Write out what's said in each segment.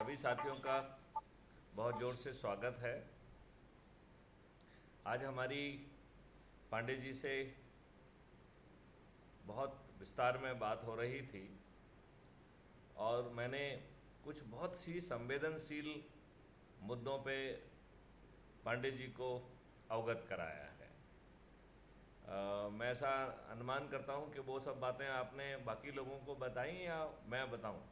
सभी साथियों का बहुत ज़ोर से स्वागत है। आज हमारी पांडे जी से बहुत विस्तार में बात हो रही थी और मैंने कुछ बहुत सी संवेदनशील मुद्दों पे पांडे जी को अवगत कराया है। मैं ऐसा अनुमान करता हूँ कि वो सब बातें आपने बाकी लोगों को बताई या मैं बताऊँ?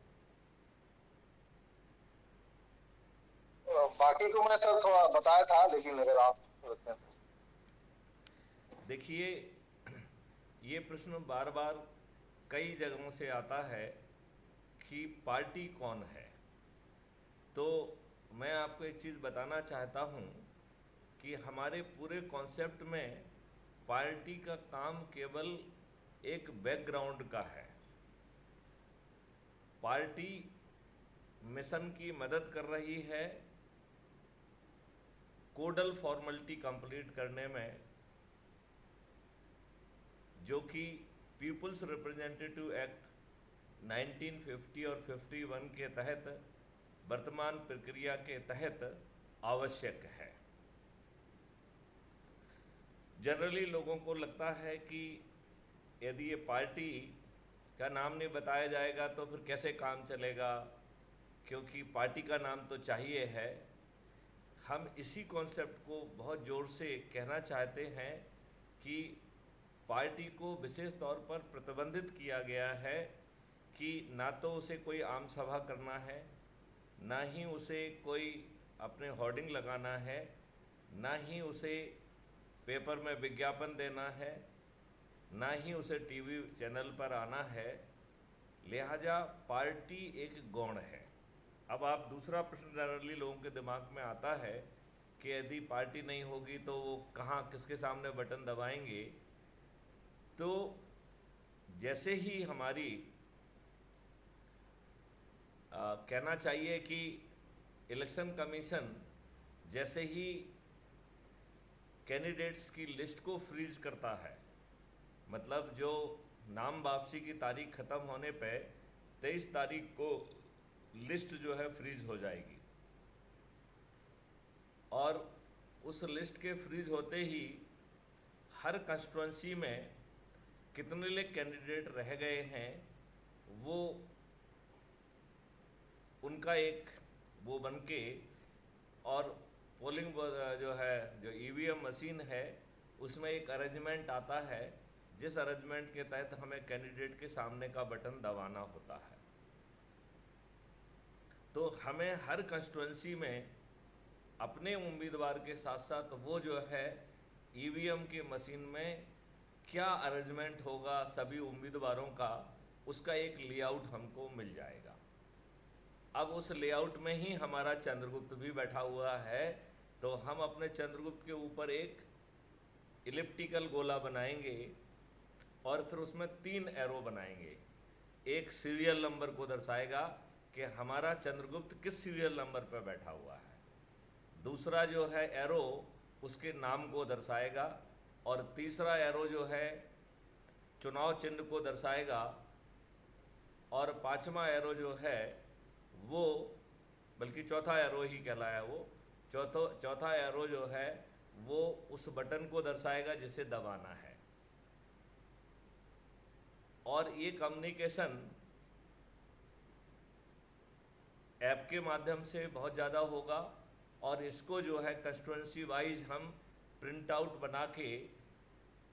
बाकी को मैं सर थोड़ा बताया था, लेकिन अगर आप रखें तो। देखिए, ये प्रश्न बार बार कई जगहों से आता है कि पार्टी कौन है। तो मैं आपको एक चीज़ बताना चाहता हूँ कि हमारे पूरे कॉन्सेप्ट में पार्टी का काम केवल एक बैकग्राउंड का है। पार्टी मिशन की मदद कर रही है कोडल फॉर्मेलिटी कंप्लीट करने में, जो कि पीपल्स रिप्रेजेंटेटिव एक्ट 1950 और 51 के तहत वर्तमान प्रक्रिया के तहत आवश्यक है। जनरली लोगों को लगता है कि यदि ये पार्टी का नाम नहीं बताया जाएगा तो फिर कैसे काम चलेगा, क्योंकि पार्टी का नाम तो चाहिए है। हम इसी कॉन्सेप्ट को बहुत ज़ोर से कहना चाहते हैं कि पार्टी को विशेष तौर पर प्रतिबंधित किया गया है कि ना तो उसे कोई आम सभा करना है, ना ही उसे कोई अपने होर्डिंग लगाना है, ना ही उसे पेपर में विज्ञापन देना है, ना ही उसे टीवी चैनल पर आना है। लिहाजा पार्टी एक गौण है। अब आप दूसरा प्रश्न जनरली लोगों के दिमाग में आता है कि यदि पार्टी नहीं होगी तो वो कहाँ किसके सामने बटन दबाएंगे। तो जैसे ही हमारी कहना चाहिए कि इलेक्शन कमीशन जैसे ही कैंडिडेट्स की लिस्ट को फ्रीज करता है, मतलब जो नाम वापसी की तारीख ख़त्म होने पे 23 तारीख को लिस्ट जो है फ्रीज हो जाएगी और उस लिस्ट के फ्रीज होते ही हर कंस्टिट्यूंसी में कितने ले कैंडिडेट रह गए हैं वो उनका एक वो बन के, और पोलिंग जो है जो ईवीएम मशीन है उसमें एक अरेंजमेंट आता है जिस अरेंजमेंट के तहत हमें कैंडिडेट के सामने का बटन दबाना होता है। तो हमें हर कंस्टिट्यूंसी में अपने उम्मीदवार के साथ साथ वो जो है ईवीएम की मशीन में क्या अरेंजमेंट होगा सभी उम्मीदवारों का, उसका एक लेआउट हमको मिल जाएगा। अब उस लेआउट में ही हमारा चंद्रगुप्त भी बैठा हुआ है, तो हम अपने चंद्रगुप्त के ऊपर एक इलिप्टिकल गोला बनाएंगे और फिर उसमें 3 एरो बनाएंगे। एक सीरियल नंबर को दर्शाएगा कि हमारा चंद्रगुप्त किस सीरियल नंबर पर बैठा हुआ है। दूसरा जो है एरो उसके नाम को दर्शाएगा, और तीसरा एरो जो है चुनाव चिन्ह को दर्शाएगा, और पांचवा एरो जो है वो, बल्कि चौथा एरो ही कहलाया वो, चौथा एरो जो है वो उस बटन को दर्शाएगा जिसे दबाना है। और ये कम्युनिकेशन ऐप के माध्यम से बहुत ज़्यादा होगा, और इसको जो है कंस्टिट्यूंसी वाइज हम प्रिंट आउट बना के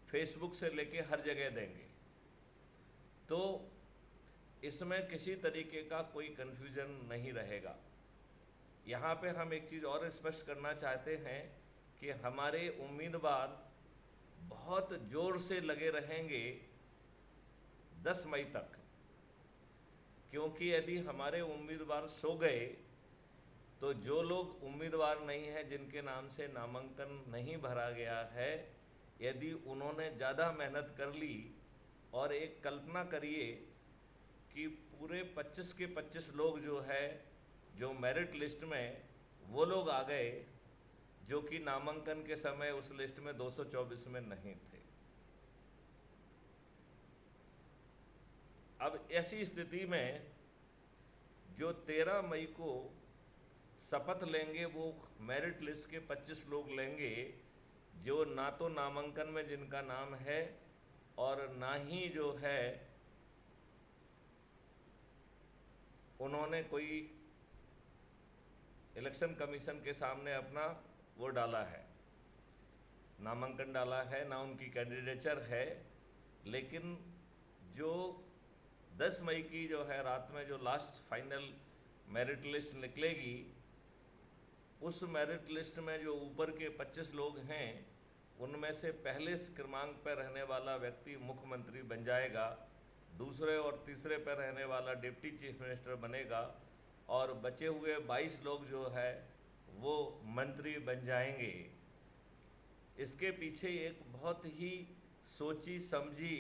फेसबुक से लेके हर जगह देंगे। तो इसमें किसी तरीके का कोई कन्फ्यूज़न नहीं रहेगा। यहाँ पे हम एक चीज़ और स्पष्ट करना चाहते हैं कि हमारे उम्मीदवार बहुत ज़ोर से लगे रहेंगे 10 मई तक, क्योंकि यदि हमारे उम्मीदवार सो गए तो जो लोग उम्मीदवार नहीं हैं, जिनके नाम से नामांकन नहीं भरा गया है, यदि उन्होंने ज़्यादा मेहनत कर ली, और एक कल्पना करिए कि पूरे 25 के 25 लोग जो है जो मेरिट लिस्ट में वो लोग आ गए जो कि नामांकन के समय उस लिस्ट में 224 में नहीं थे। अब ऐसी स्थिति में जो 13 मई को शपथ लेंगे वो मेरिट लिस्ट के 25 लोग लेंगे जो ना तो नामांकन में जिनका नाम है और ना ही जो है उन्होंने कोई इलेक्शन कमीशन के सामने अपना वो डाला है, नामांकन डाला है, ना उनकी कैंडिडेचर है। लेकिन जो 10 मई की जो है रात में जो लास्ट फाइनल मेरिट लिस्ट निकलेगी, उस मेरिट लिस्ट में जो ऊपर के 25 लोग हैं उनमें से पहले क्रमांक पर रहने वाला व्यक्ति मुख्यमंत्री बन जाएगा, दूसरे और तीसरे पर रहने वाला डिप्टी चीफ मिनिस्टर बनेगा और बचे हुए 22 लोग जो है वो मंत्री बन जाएंगे। इसके पीछे एक बहुत ही सोची समझी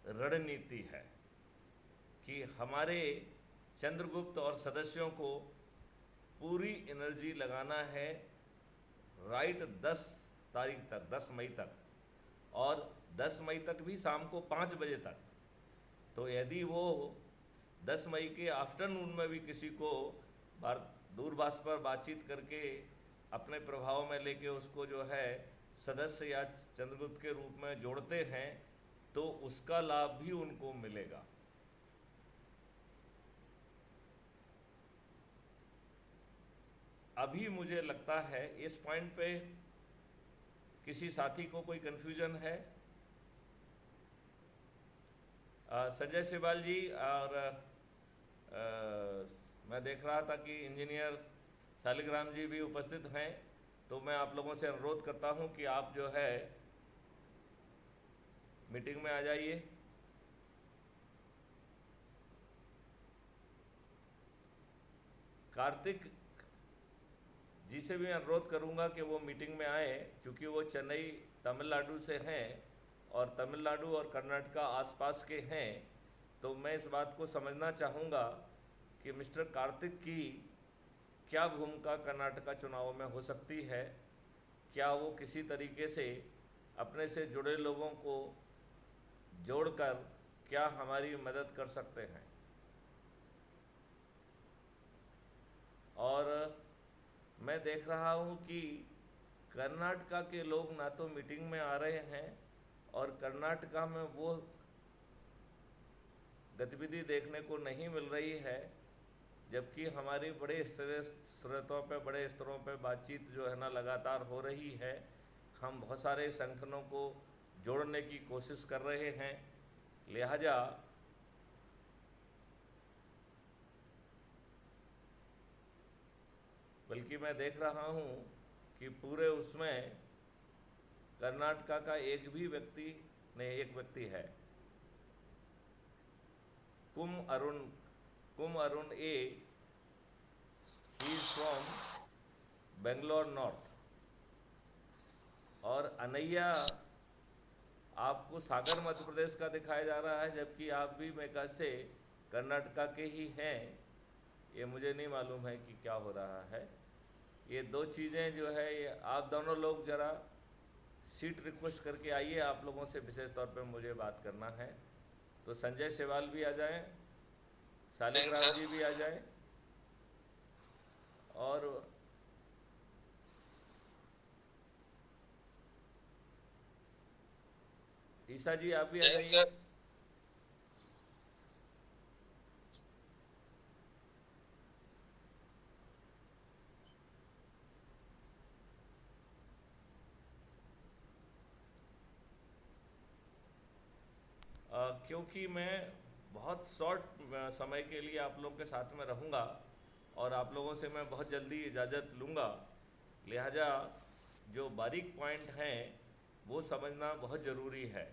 रणनीति है कि हमारे चंद्रगुप्त और सदस्यों को पूरी एनर्जी लगाना है राइट 10 तारीख तक, 10 मई तक, और 10 मई तक भी शाम को 5 बजे तक। तो यदि वो 10 मई के आफ्टरनून में भी किसी को दूरभाष पर बातचीत करके अपने प्रभाव में लेके उसको जो है सदस्य या चंद्रगुप्त के रूप में जोड़ते हैं तो उसका लाभ भी उनको मिलेगा। अभी मुझे लगता है इस पॉइंट पे किसी साथी को कोई कन्फ्यूजन है? संजय सिबाल जी, और मैं देख रहा था कि इंजीनियर शालिग्राम जी भी उपस्थित हैं, तो मैं आप लोगों से अनुरोध करता हूं कि आप जो है मीटिंग में आ जाइए। कार्तिक जी से भी अनुरोध करूंगा कि वो मीटिंग में आए, क्योंकि वो चेन्नई तमिलनाडु से हैं और तमिलनाडु और कर्नाटका आसपास के हैं। तो मैं इस बात को समझना चाहूँगा कि मिस्टर कार्तिक की क्या भूमिका कर्नाटका चुनाव में हो सकती है, क्या वो किसी तरीके से अपने से जुड़े लोगों को जोड़कर क्या हमारी मदद कर सकते हैं। और मैं देख रहा हूँ कि कर्नाटका के लोग ना तो मीटिंग में आ रहे हैं और कर्नाटका में वो गतिविधि देखने को नहीं मिल रही है, जबकि हमारी बड़े स्तरों पे बातचीत जो है ना लगातार हो रही है। हम बहुत सारे संगठनों को जोड़ने की कोशिश कर रहे हैं, लिहाजा बल्कि मैं देख रहा हूँ कि पूरे उसमें कर्नाटका का एक व्यक्ति है, कुम Arun A, he is from Bangalore north. और अनैया आपको सागर मध्य प्रदेश का दिखाया जा रहा है, जबकि आप भी मेका से कर्नाटका के ही हैं। ये मुझे नहीं मालूम है कि क्या हो रहा है। ये दो चीज़ें जो है, ये आप दोनों लोग ज़रा सीट रिक्वेस्ट करके आइए, आप लोगों से विशेष तौर पे मुझे बात करना है। तो संजय सेवाल भी आ जाएं, शालिग्राम जी भी आ जाएं, और ईसा जी आप भी आ जाइए। क्योंकि मैं बहुत शॉर्ट समय के लिए आप लोगों के साथ में रहूँगा और आप लोगों से मैं बहुत जल्दी इजाज़त लूँगा, लिहाजा जो बारीक पॉइंट हैं वो समझना बहुत ज़रूरी है।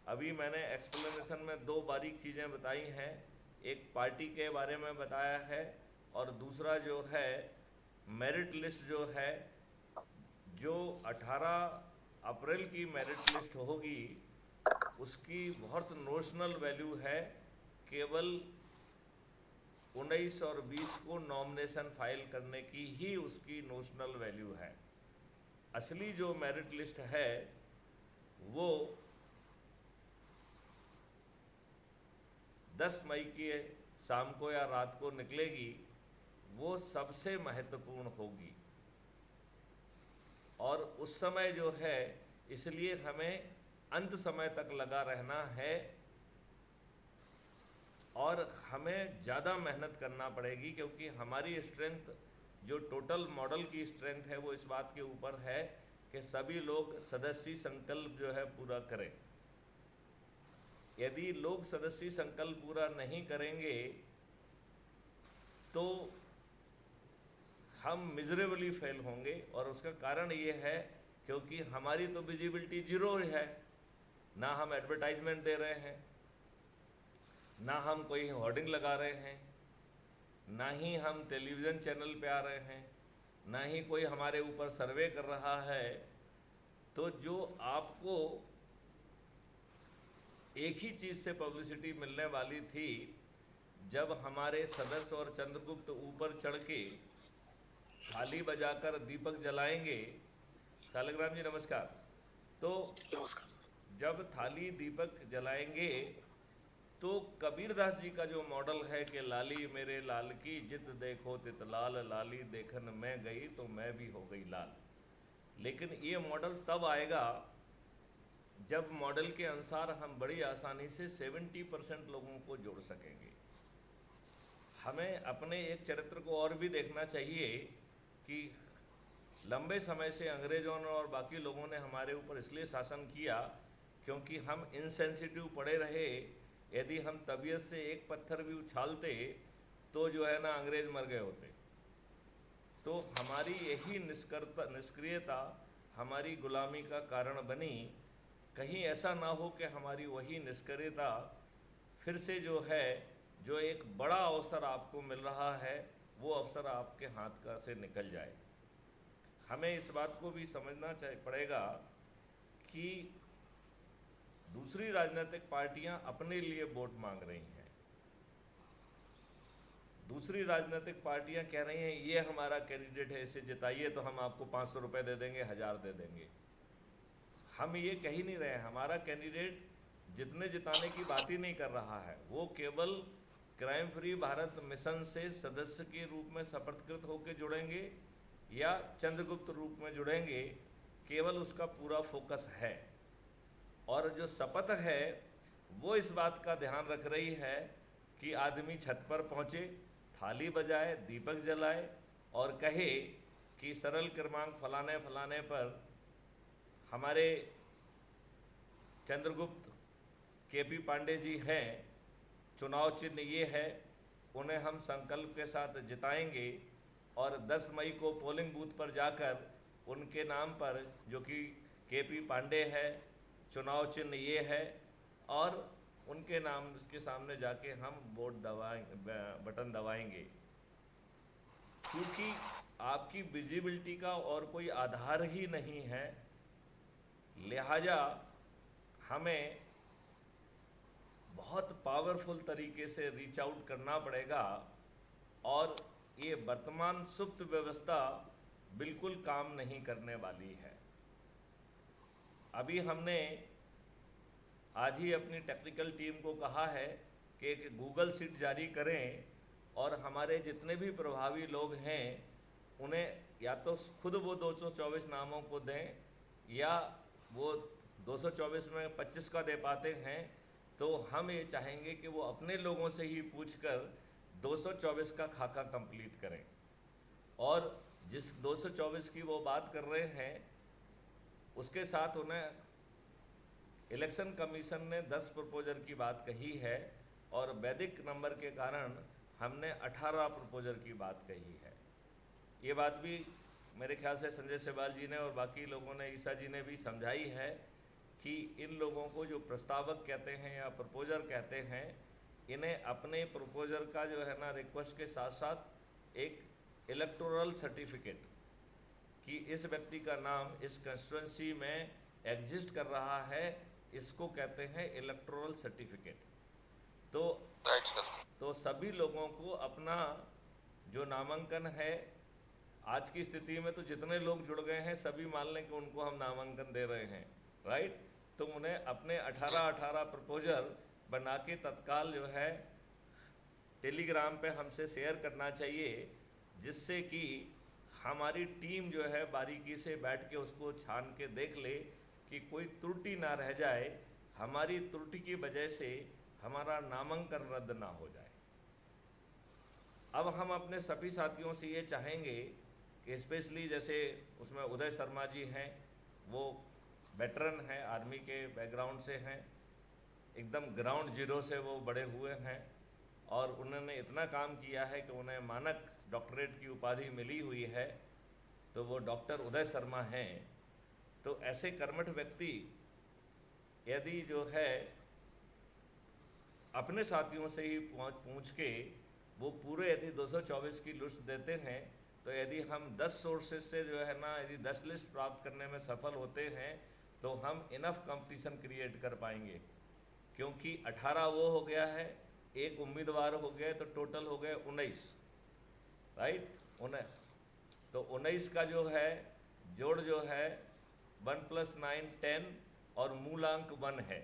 अभी मैंने एक्सप्लेनेशन में दो बारीक चीज़ें बताई हैं, एक पार्टी के बारे में बताया है और दूसरा जो है मेरिट लिस्ट जो है, जो 18 अप्रैल की मेरिट लिस्ट होगी उसकी बहुत नोशनल वैल्यू है। केवल 19 और 20 को नॉमिनेशन फाइल करने की ही उसकी नोशनल वैल्यू है। असली जो मेरिट लिस्ट है वो 10 मई की शाम को या रात को निकलेगी। वो सबसे महत्वपूर्ण होगी। और उस समय जो है, इसलिए हमें अंत समय तक लगा रहना है और हमें ज़्यादा मेहनत करना पड़ेगी, क्योंकि हमारी स्ट्रेंथ, जो टोटल मॉडल की स्ट्रेंथ है, वो इस बात के ऊपर है कि सभी लोग सदस्यी संकल्प जो है पूरा करें। यदि लोग सदस्यी संकल्प पूरा नहीं करेंगे तो हम मिजरेबली फेल होंगे। और उसका कारण ये है क्योंकि हमारी तो विजिबिलिटी जीरो है, ना हम एडवर्टाइजमेंट दे रहे हैं, ना हम कोई होर्डिंग लगा रहे हैं, ना ही हम टेलीविज़न चैनल पे आ रहे हैं, ना ही कोई हमारे ऊपर सर्वे कर रहा है। तो जो आपको एक ही चीज़ से पब्लिसिटी मिलने वाली थी, जब हमारे सदस्य और चंद्रगुप्त ऊपर चढ़ के थाली बजाकर दीपक जलाएंगे। शालिग्राम जी नमस्कार। तो जब थाली दीपक जलाएंगे तो कबीरदास जी का जो मॉडल है कि लाली मेरे लाल की जित देखो तित लाल, लाली देखन मैं गई तो मैं भी हो गई लाल। लेकिन ये मॉडल तब आएगा जब मॉडल के अनुसार हम बड़ी आसानी से 70% लोगों को जोड़ सकेंगे। हमें अपने एक चरित्र को और भी देखना चाहिए कि लंबे समय से अंग्रेज़ों ने और बाकी लोगों ने हमारे ऊपर इसलिए शासन किया क्योंकि हम इनसेंसिटिव पड़े रहे। यदि हम तबीयत से एक पत्थर भी उछालते तो जो है ना अंग्रेज़ मर गए होते। तो हमारी यही निष्क्रियता हमारी गुलामी का कारण बनी। कहीं ऐसा ना हो कि हमारी वही निष्क्रियता फिर से जो है, जो एक बड़ा अवसर आपको मिल रहा है, वो अवसर आपके हाथ का से निकल जाए। हमें इस बात को भी समझना पड़ेगा कि दूसरी राजनीतिक पार्टियां अपने लिए वोट मांग रही हैं। दूसरी राजनीतिक पार्टियां कह रही हैं ये हमारा कैंडिडेट है, इसे जिताइए तो हम आपको 500 रुपये दे देंगे, 1000 दे देंगे। हम ये कह ही नहीं रहे हैं। हमारा कैंडिडेट जितने जिताने की बात ही नहीं कर रहा है, वो केवल क्राइम फ्री भारत मिशन से सदस्य के रूप में शपथकृत होकर जुड़ेंगे या चंद्रगुप्त रूप में जुड़ेंगे, केवल उसका पूरा फोकस है। और जो शपथ है वो इस बात का ध्यान रख रही है कि आदमी छत पर पहुँचे, थाली बजाए, दीपक जलाए और कहे कि सरल क्रमांक फलाने फलाने पर हमारे चंद्रगुप्त केपी पांडे जी हैं, चुनाव चिन्ह ये है, उन्हें हम संकल्प के साथ जिताएंगे। और 10 मई को पोलिंग बूथ पर जाकर उनके नाम पर, जो कि केपी पांडे है, चुनाव चिन्ह ये है, और उनके नाम उसके सामने जाके हम वोट बटन दबाएंगे। क्योंकि आपकी विजिबिलिटी का और कोई आधार ही नहीं है, लिहाजा हमें बहुत पावरफुल तरीके से रीच आउट करना पड़ेगा। और ये वर्तमान सुप्त व्यवस्था बिल्कुल काम नहीं करने वाली है। अभी हमने आज ही अपनी टेक्निकल टीम को कहा है कि एक गूगल शीट जारी करें और हमारे जितने भी प्रभावी लोग हैं उन्हें या तो खुद वो 224 नामों को दें, या वो 224 में 25 का दे पाते हैं तो हम ये चाहेंगे कि वो अपने लोगों से ही पूछकर 224 का खाका कंप्लीट करें। और जिस 224 की वो बात कर रहे हैं उसके साथ उन्हें इलेक्शन कमीशन ने 10 प्रपोजर की बात कही है और वैदिक नंबर के कारण हमने 18 प्रपोजर की बात कही है। ये बात भी मेरे ख्याल से संजय सेवाल जी ने और बाकी लोगों ने, ईसा जी ने भी समझाई है कि इन लोगों को जो प्रस्तावक कहते हैं या प्रपोजर कहते हैं, इन्हें अपने प्रपोजर का जो है ना रिक्वेस्ट के साथ साथ एक इलेक्टोरल सर्टिफिकेट कि इस व्यक्ति का नाम इस कंस्टिट्यूंसी में एग्जिस्ट कर रहा है, इसको कहते हैं इलेक्टोरल सर्टिफिकेट। तो सभी लोगों को अपना जो नामांकन है, आज की स्थिति में तो जितने लोग जुड़ गए हैं सभी मान लें कि उनको हम नामांकन दे रहे हैं, राइट। तो उन्हें अपने 18 प्रपोजल बना के तत्काल जो है टेलीग्राम पे हमसे शेयर करना चाहिए। जिससे कि हमारी टीम जो है बारीकी से बैठ के उसको छान के देख ले कि कोई त्रुटि ना रह जाए, हमारी त्रुटि की वजह से हमारा नामांकन रद्द ना हो जाए। अब हम अपने सभी साथियों से ये चाहेंगे कि स्पेशली जैसे उसमें उदय शर्मा जी हैं, वो वेटरन हैं, आर्मी के बैकग्राउंड से हैं, एकदम ग्राउंड जीरो से वो बड़े हुए हैं और उन्होंने इतना काम किया है कि उन्हें मानक डॉक्टरेट की उपाधि मिली हुई है, तो वो डॉक्टर उदय शर्मा हैं। तो ऐसे कर्मठ व्यक्ति यदि जो है अपने साथियों से ही पूछ के वो पूरे यदि 224 की लिस्ट देते हैं, तो यदि हम 10 सोर्सेज से जो है ना यदि 10 लिस्ट प्राप्त करने में सफल होते हैं तो हम इनफ कंपटीशन क्रिएट कर पाएंगे, क्योंकि 18 वो हो गया है, एक उम्मीदवार हो गए, तो टोटल हो गए 19, राइट। तो 19 का जो है जोड़ जो है 1 + 9 10 और मूलांक 1 है,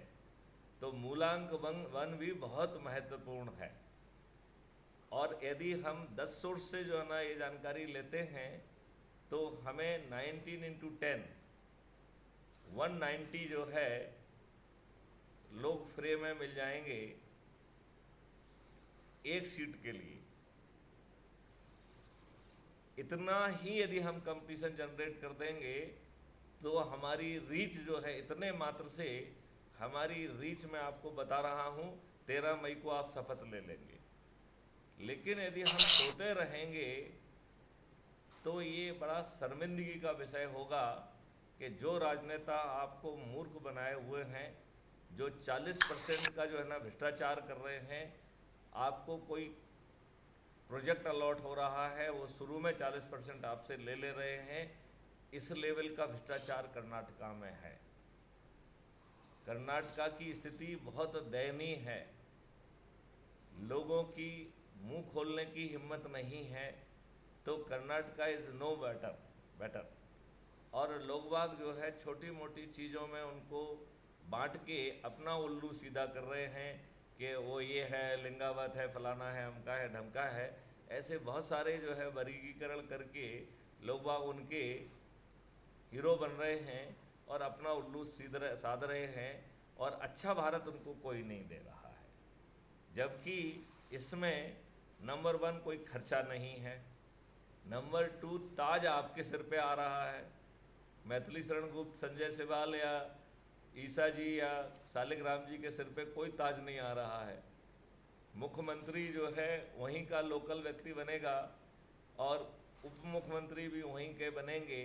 तो मूलांक 1 भी बहुत महत्वपूर्ण है। और यदि हम 10 सोर्स से जो है ना ये जानकारी लेते हैं तो हमें 19 × 10 190 जो है लोग फ्री में मिल जाएंगे एक सीट के लिए। इतना ही यदि हम कंपटीशन जनरेट कर देंगे तो हमारी रीच जो है इतने मात्र से, हमारी रीच मैं आपको बता रहा हूँ 13 मई को आप शपथ ले लेंगे। लेकिन यदि हम सोते रहेंगे तो ये बड़ा शर्मिंदगी का विषय होगा कि जो राजनेता आपको मूर्ख बनाए हुए हैं, जो 40% का जो है ना भ्रष्टाचार कर रहे हैं, आपको कोई प्रोजेक्ट अलॉट हो रहा है वो शुरू में 40% आपसे ले रहे हैं, इस लेवल का भ्रष्टाचार कर्नाटका में है। कर्नाटका की स्थिति बहुत दयनीय है, लोगों की मुंह खोलने की हिम्मत नहीं है, तो कर्नाटका इज़ नो बेटर। और लोग बाग जो है छोटी मोटी चीज़ों में उनको बांट के अपना उल्लू सीधा कर रहे हैं कि वो ये है, लिंगावत है, फलाना है, अमका है, ढमका है। ऐसे बहुत सारे जो है वर्गीकरण करके लोग बाग उनके हीरो बन रहे हैं और अपना उल्लू साध रहे हैं, और अच्छा भारत उनको कोई नहीं दे रहा है। जबकि इसमें नंबर 1 कोई खर्चा नहीं है, नंबर 2 ताज आपके सिर पे आ रहा है। मैथिली शरण गुप्त, संजय सिवाल या ईसा जी या शालिग्राम जी के सिर पे कोई ताज नहीं आ रहा है। मुख्यमंत्री जो है वहीं का लोकल व्यक्ति बनेगा और उप मुख्यमंत्री भी वहीं के बनेंगे।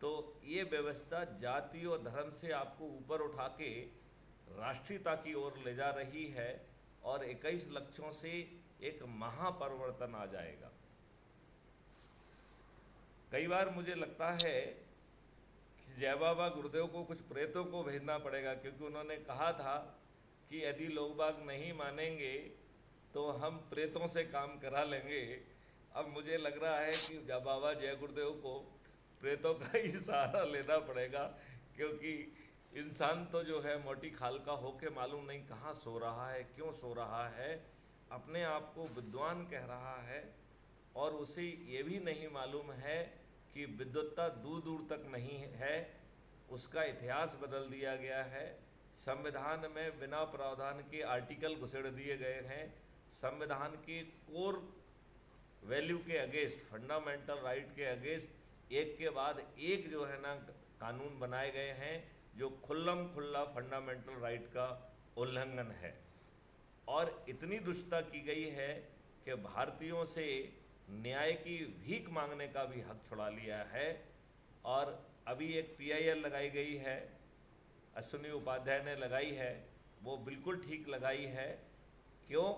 तो ये व्यवस्था जाति और धर्म से आपको ऊपर उठा के राष्ट्रीयता की ओर ले जा रही है और 21 लक्ष्यों से एक महापरिवर्तन आ जाएगा। कई बार मुझे लगता है कि जय बाबा गुरुदेव को कुछ प्रेतों को भेजना पड़ेगा, क्योंकि उन्होंने कहा था कि यदि लोग बाग नहीं मानेंगे तो हम प्रेतों से काम करा लेंगे। अब मुझे लग रहा है कि जय बाबा जय गुरुदेव को प्रेतों का ही सहारा लेना पड़ेगा, क्योंकि इंसान तो जो है मोटी खाल का होके मालूम नहीं कहाँ सो रहा है, क्यों सो रहा है, अपने आप को विद्वान कह रहा है और उसे ये भी नहीं मालूम है कि विद्वत्ता दूर दूर तक नहीं है। उसका इतिहास बदल दिया गया है, संविधान में बिना प्रावधान के आर्टिकल घुसेड़ दिए गए हैं, संविधान के कोर वैल्यू के अगेंस्ट, फंडामेंटल राइट के अगेंस्ट एक के बाद एक जो है ना कानून बनाए गए हैं जो खुल्लम खुल्ला फंडामेंटल राइट का उल्लंघन है। और इतनी दुष्टता की गई है कि भारतीयों से न्याय की भीख मांगने का भी हक छुड़ा लिया है। और अभी एक PIL लगाई गई है, अश्विनी उपाध्याय ने लगाई है, वो बिल्कुल ठीक लगाई है। क्यों?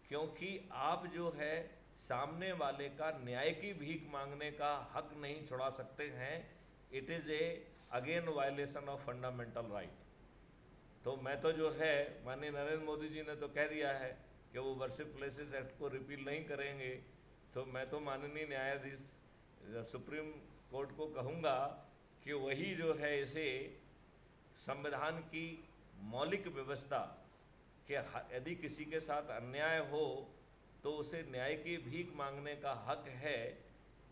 क्योंकि आप जो है सामने वाले का न्याय की भीख मांगने का हक नहीं छुड़ा सकते हैं। It is again violation of fundamental right. तो मैं तो जो है माननीय नरेंद्र मोदी जी ने तो कह दिया है कि वो वर्शिप प्लेसेस एक्ट को रिपील नहीं करेंगे, तो मैं तो माननीय न्यायाधीश सुप्रीम कोर्ट को कहूँगा कि वही जो है इसे संविधान की मौलिक व्यवस्था कि यदि किसी के साथ अन्याय हो तो उसे न्याय की भीख मांगने का हक है,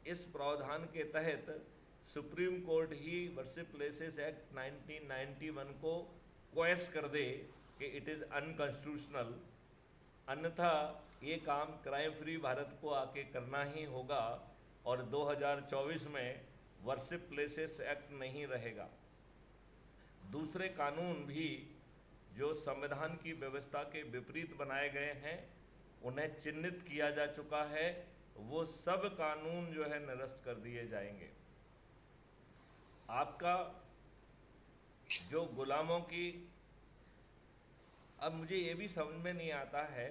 इस प्रावधान के तहत सुप्रीम कोर्ट ही वर्शिप प्लेसेस एक्ट 1991 को क्वेश कर दे कि इट इज़ अनकॉन्स्टिट्यूशनल, अन्यथा ये काम क्राइम फ्री भारत को आके करना ही होगा और 2024 में वर्शिप प्लेसेस एक्ट नहीं रहेगा। दूसरे कानून भी जो संविधान की व्यवस्था के विपरीत बनाए गए हैं उन्हें चिन्हित किया जा चुका है, वो सब कानून जो है निरस्त कर दिए जाएंगे। आपका जो गुलामों की, अब मुझे ये भी समझ में नहीं आता है,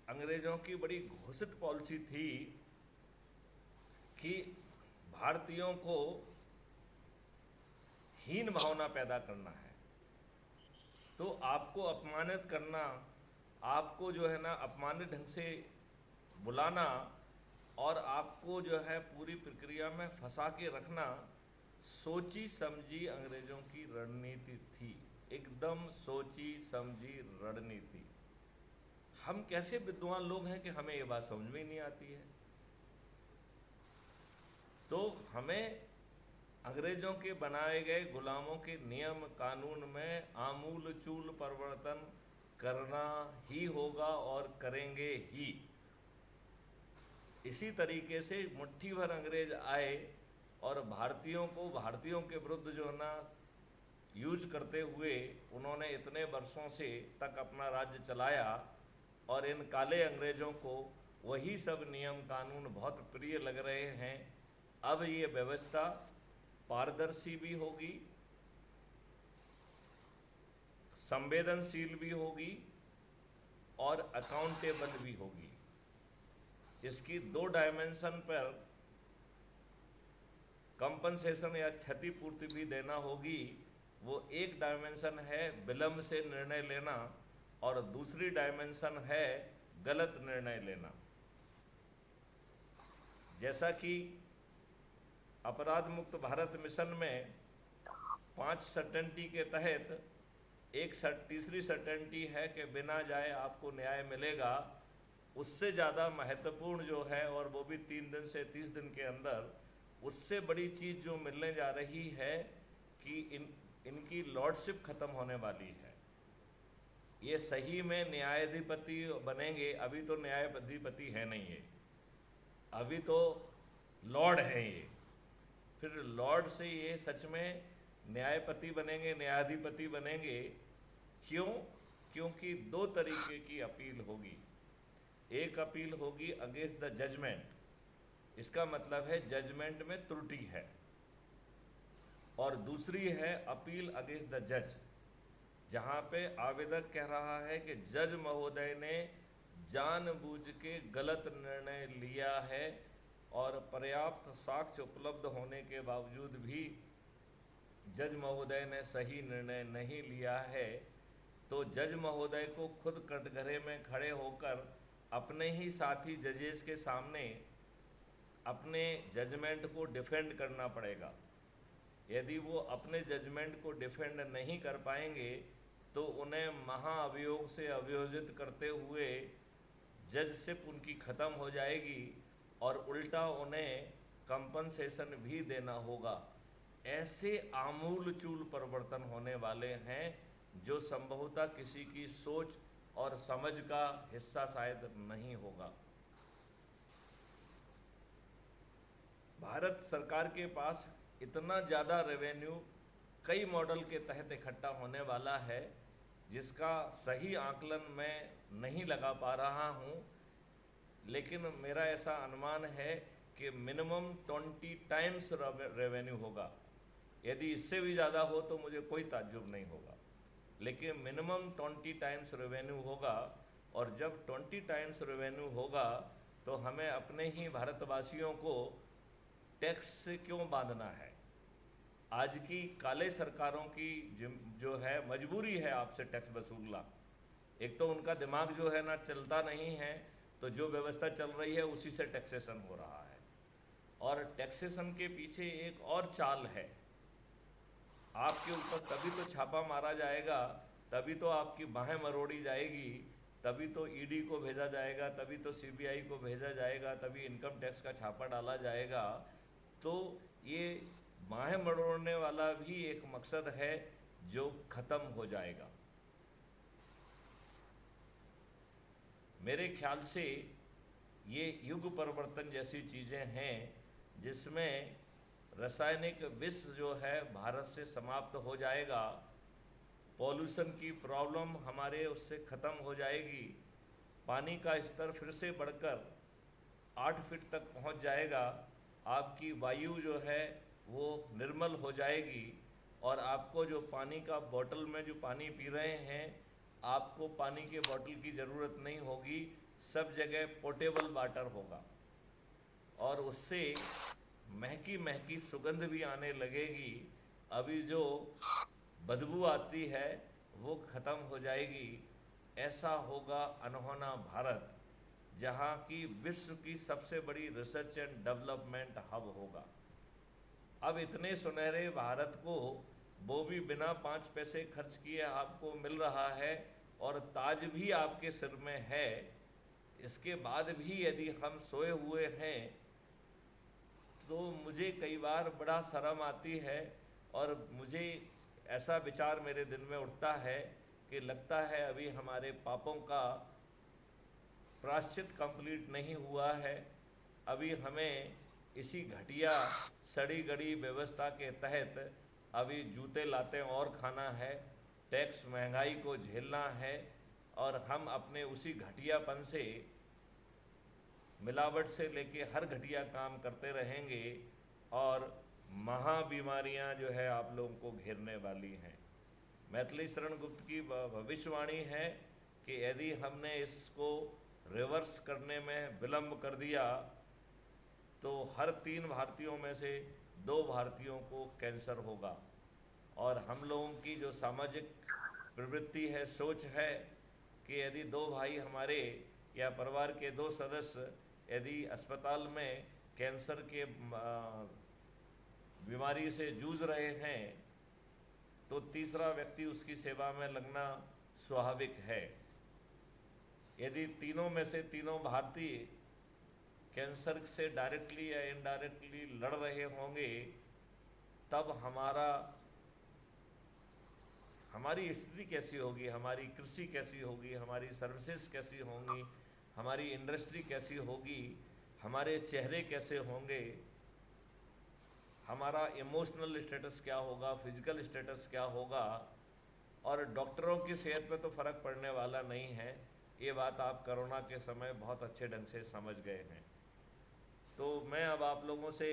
अंग्रेज़ों की बड़ी घोषित पॉलिसी थी कि भारतीयों को हीन भावना पैदा करना है, तो आपको अपमानित करना, आपको जो है ना अपमानित ढंग से बुलाना और आपको जो है पूरी प्रक्रिया में फंसा के रखना सोची समझी अंग्रेज़ों की रणनीति थी, एकदम सोची समझी रणनीति। हम कैसे विद्वान लोग हैं कि हमें ये बात समझ में ही नहीं आती है। तो हमें अंग्रेज़ों के बनाए गए गुलामों के नियम कानून में आमूल चूल परिवर्तन करना ही होगा और करेंगे ही। इसी तरीके से मुट्ठी भर अंग्रेज आए और भारतीयों को, भारतीयों के विरुद्ध जो है ना यूज करते हुए उन्होंने इतने वर्षों से तक अपना राज्य चलाया और इन काले अंग्रेज़ों को वही सब नियम कानून बहुत प्रिय लग रहे हैं। अब ये व्यवस्था पारदर्शी भी होगी, संवेदनशील भी होगी और अकाउंटेबल भी होगी। इसकी 2 डायमेंशन पर कंपनसेशन या क्षतिपूर्ति भी देना होगी। वो एक डायमेंशन है विलंब से निर्णय लेना और दूसरी डायमेंशन है गलत निर्णय लेना। जैसा कि अपराध मुक्त भारत मिशन में 5 सर्टेनिटी के तहत एक तीसरी सर्टेनिटी है कि बिना जाए आपको न्याय मिलेगा, उससे ज़्यादा महत्वपूर्ण जो है, और वो भी 3 दिन से 30 दिन के अंदर, उससे बड़ी चीज़ जो मिलने जा रही है कि इनकी लॉर्डशिप ख़त्म होने वाली है। ये सही में न्यायाधिपति बनेंगे। अभी तो न्यायाधिपति है नहीं है, अभी तो लॉर्ड हैं ये। फिर लॉर्ड से ये सच में न्यायपति बनेंगे, न्यायाधिपति बनेंगे। क्यों? क्योंकि 2 तरीके की अपील होगी। एक अपील होगी अगेंस्ट द जजमेंट, इसका मतलब है जजमेंट में त्रुटि है, और दूसरी है अपील अगेंस्ट द जज, जहाँ पे आवेदक कह रहा है कि जज महोदय ने जानबूझ के गलत निर्णय लिया है और पर्याप्त साक्ष्य उपलब्ध होने के बावजूद भी जज महोदय ने सही निर्णय नहीं लिया है। तो जज महोदय को खुद कटघरे में खड़े होकर अपने ही साथी जजेस के सामने अपने जजमेंट को डिफेंड करना पड़ेगा। यदि वो अपने जजमेंट को डिफेंड नहीं कर पाएंगे तो उन्हें महाअभियोग से अभियोजित करते हुए जजशिप उनकी ख़त्म हो जाएगी और उल्टा उन्हें कंपनसेशन भी देना होगा। ऐसे आमूल चूल परिवर्तन होने वाले हैं जो संभवतः किसी की सोच और समझ का हिस्सा शायद नहीं होगा। भारत सरकार के पास इतना ज़्यादा रेवेन्यू कई मॉडल के तहत इकट्ठा होने वाला है जिसका सही आकलन मैं नहीं लगा पा रहा हूँ, लेकिन मेरा ऐसा अनुमान है कि मिनिमम 20 टाइम्स रेवेन्यू होगा। यदि इससे भी ज़्यादा हो तो मुझे कोई ताज्जुब नहीं होगा, लेकिन मिनिमम 20 टाइम्स रेवेन्यू होगा। और जब 20 टाइम्स रेवेन्यू होगा तो हमें अपने ही भारतवासियों को टैक्स से क्यों बांधना है? आज की काले सरकारों की जो है मजबूरी है आपसे टैक्स वसूलना। एक तो उनका दिमाग जो है ना चलता नहीं है, तो जो व्यवस्था चल रही है उसी से टैक्सेशन हो रहा है। और टैक्सेशन के पीछे एक और चाल है, आपके ऊपर तभी तो छापा मारा जाएगा, तभी तो आपकी बाहें मरोड़ी जाएगी, तभी तो ईडी को भेजा जाएगा, तभी तो सीबीआई को भेजा जाएगा, तभी इनकम टैक्स का छापा डाला जाएगा तो ये बाहें मरोड़ने वाला भी एक मकसद है जो ख़त्म हो जाएगा। मेरे ख्याल से ये युग परिवर्तन जैसी चीज़ें हैं जिसमें रासायनिक विष जो है भारत से समाप्त हो जाएगा, पॉल्यूशन की प्रॉब्लम हमारे उससे ख़त्म हो जाएगी, पानी का स्तर फिर से बढ़कर 8 फीट तक पहुंच जाएगा, आपकी वायु जो है वो निर्मल हो जाएगी और आपको जो पानी का बोतल में जो पानी पी रहे हैं, आपको पानी के बोतल की ज़रूरत नहीं होगी, सब जगह पोर्टेबल वाटर होगा और उससे महकी महकी सुगंध भी आने लगेगी। अभी जो बदबू आती है वो ख़त्म हो जाएगी। ऐसा होगा अनहोना भारत, जहाँ की विश्व की सबसे बड़ी रिसर्च एंड डेवलपमेंट हब होगा। अब इतने सुनहरे भारत को वो भी बिना 5 पैसे खर्च किए आपको मिल रहा है और ताज भी आपके सिर में है। इसके बाद भी यदि हम सोए हुए हैं तो मुझे कई बार बड़ा शर्म आती है और मुझे ऐसा विचार मेरे दिल में उठता है कि लगता है अभी हमारे पापों का प्रायश्चित कंप्लीट नहीं हुआ है। अभी हमें इसी घटिया सड़ी गड़ी व्यवस्था के तहत अभी जूते लाते और खाना है, टैक्स महंगाई को झेलना है और हम अपने उसी घटियापन से, मिलावट से लेके हर घटिया काम करते रहेंगे और महा बीमारियां जो है आप लोगों को घेरने वाली हैं। मैथिली शरण गुप्त की भविष्यवाणी है कि यदि हमने इसको रिवर्स करने में विलंब कर दिया तो हर 3 भारतीयों में से 2 भारतीयों को कैंसर होगा। और हम लोगों की जो सामाजिक प्रवृत्ति है, सोच है कि यदि 2 भाई हमारे या परिवार के 2 सदस्य यदि अस्पताल में कैंसर के बीमारी से जूझ रहे हैं तो तीसरा व्यक्ति उसकी सेवा में लगना स्वाभाविक है। यदि तीनों में से तीनों भारतीय कैंसर से डायरेक्टली या इनडायरेक्टली लड़ रहे होंगे तब हमारी स्थिति कैसी होगी, हमारी कृषि कैसी होगी, हमारी सर्विसेज कैसी होंगी, हमारी इंडस्ट्री कैसी होगी, हमारे चेहरे कैसे होंगे, हमारा इमोशनल स्टेटस क्या होगा, फिजिकल स्टेटस क्या होगा। और डॉक्टरों की सेहत पे तो फ़र्क पड़ने वाला नहीं है, ये बात आप कोरोना के समय बहुत अच्छे ढंग से समझ गए हैं। तो मैं अब आप लोगों से,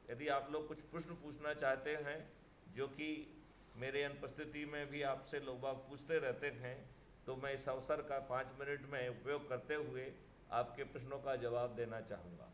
यदि आप लोग कुछ प्रश्न पूछना चाहते हैं जो कि मेरे अनुपस्थिति में भी आपसे लोग बाग पूछते रहते हैं, तो मैं इस अवसर का 5 मिनट में उपयोग करते हुए आपके प्रश्नों का जवाब देना चाहूँगा।